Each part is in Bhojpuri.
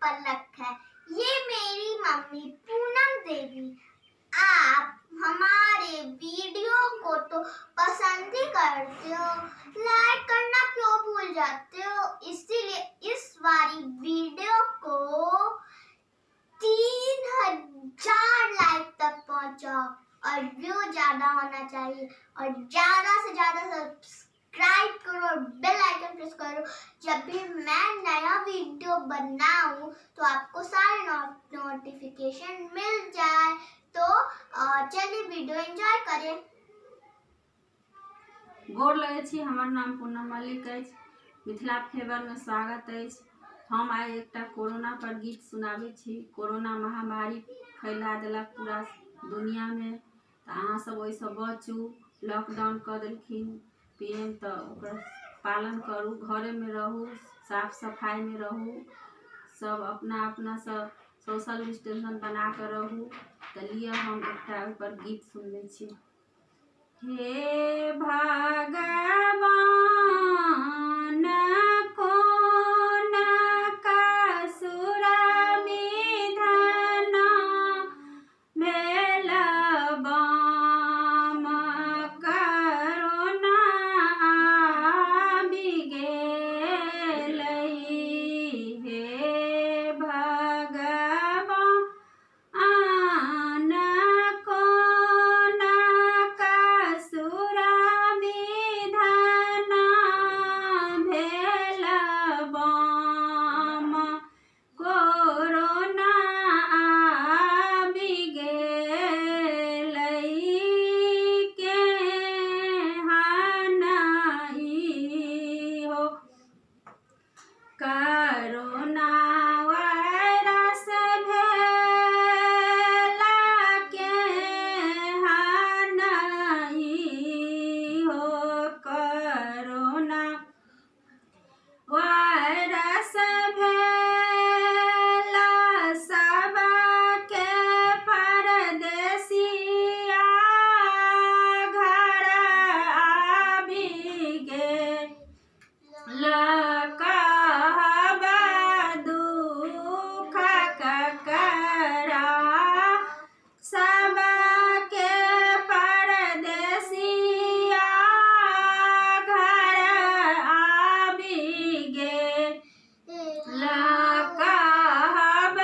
पलक है। ये मेरी मम्मी पूनम देवी। आप हमारे वीडियो को तो पसंद ही करते हो, लाइक करना क्यों भूल जाते हो? इसीलिए इस वाली वीडियो को 3000 लाइक तक पहुंचाओ और व्यू ज्यादा होना चाहिए और ज्यादा से ज्यादा सब्सक्राइब करो और बेल आइकन प्रेस करो। जब भी मैं नया वीडियो बनाऊं तो आपको सारे नोटिफिकेशन मिल जाए। तो चलिए वीडियो एंजॉय करें। गोर लगै छी, हमर नाम पूनम मल्लिक अछि। मिथिला फेवर में स्वागत अछि। हम आइ एकटा कोरोना पर गीत सुनाबै छी। कोरोना महामारी फैला देलक पूरा दुनिया में, तो अहाँ सब ओहिसँ बचू। लॉकडाउन कर देलखिन पीएम, तो ओकर पालन करू, घरे में रहू, साफ सफाई में रहू, सब अपना अपना सब सोशल डिस्टेंस बना कर रहू। तो लिए हम एकटा ऊपर गीत सुनबै छी। हे भगवान कोन कसुर विधन भेल बाम करोना आबि गेलै। हे भगवान कोन कसुर विधन भेल बाम कोरोना आबि गेलै। केहन ई हो कोरोना वायरस भेल, केहन ई हो कोरोना वायरस भेल। सबके परदेसिया घर आबि गेल। कहब दुख ककरा, सबके परदेसिया घर आबि गेल। कहब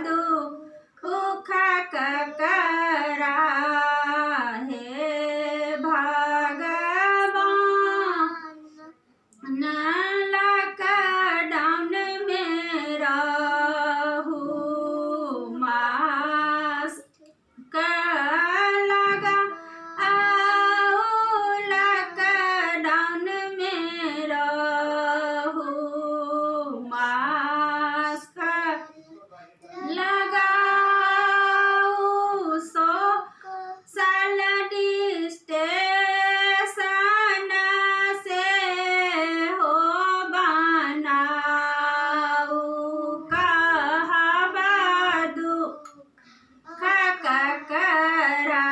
दुख ककरा। हे भगवान लॉकडाउन में रहू, मास्क लगाओ। लॉकडाउन में रहू, मास्क लगाओ। सोशल डिस्टेंस से हो बनाऊ। कहब दुख ककरा।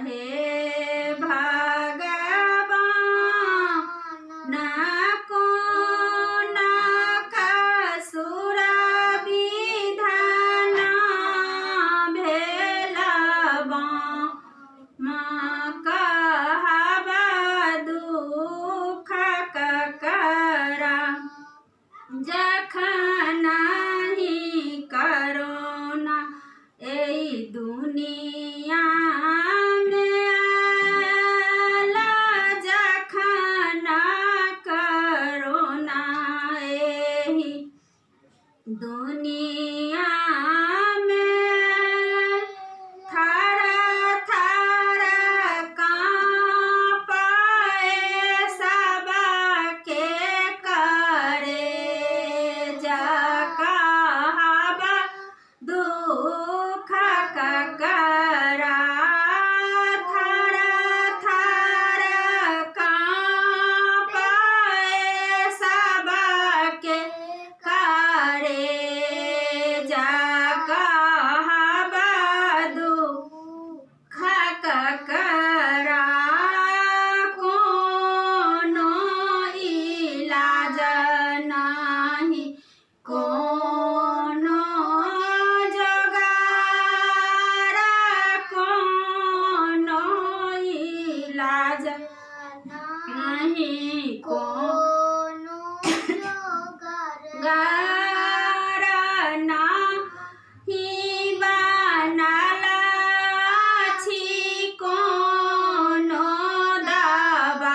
हे भगवान कोन कसुर विधन भेल बाम, कहब दुख ककरा। जखन ही कोरोना एहि दुनिया में आयल, जखन कोरोना एहि दुनिया में थर थर काँपए सबके करेज। कहब दुख ककरा। थर थर काँपए सबके करेज। गारना ही बनल छी कोनो दवाई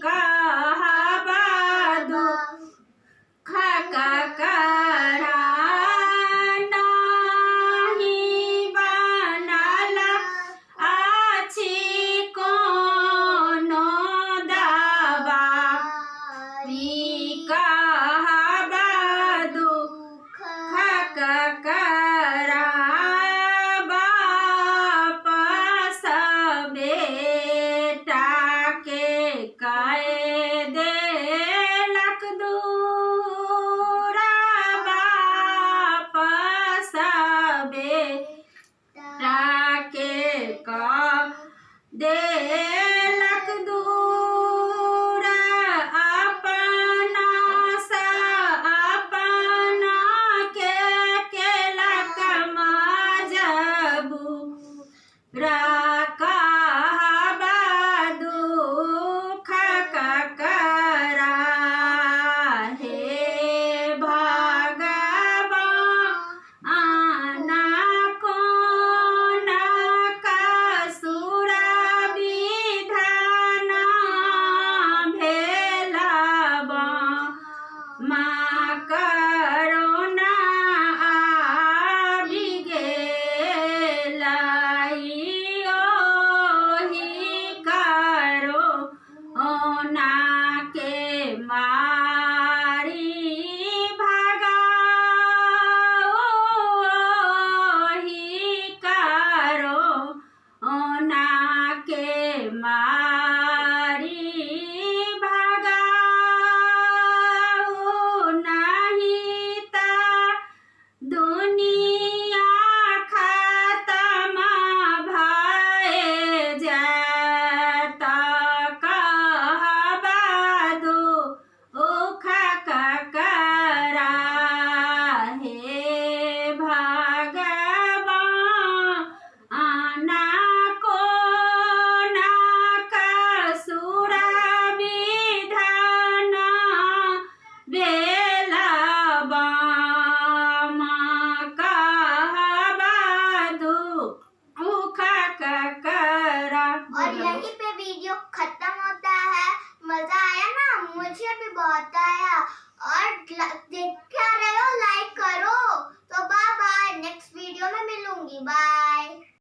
कहबा दुख ककरा नाही बनल अछि कोनो दवाई कहबा दुख ककरा वापस बेटा के कहि देलक दूर वापस बेटा के कहि देलक दूर अपना सँ अपना के केलक मजबूर कहबा दुख ककरा हे भगवान कोन कसुर विधान भेल माँ करोना आबि गेलै ओहि करोना के मारी भगाओ ओहि करोना के मारी भगाओ नहीं तऽ दुनिया खतम भए जाएत कहबा दुख ककरा हे भगवान कोन कसुर विधान भेल माँ कहबा दुख ककरा। और यहीं पे वीडियो खत्म होता है। मजा आया ना? मुझे भी बहुत आया। और देख क्या रहे हो, लाइक करो। तो बाय बाय, नेक्स्ट वीडियो में मिलूंगी। बाय।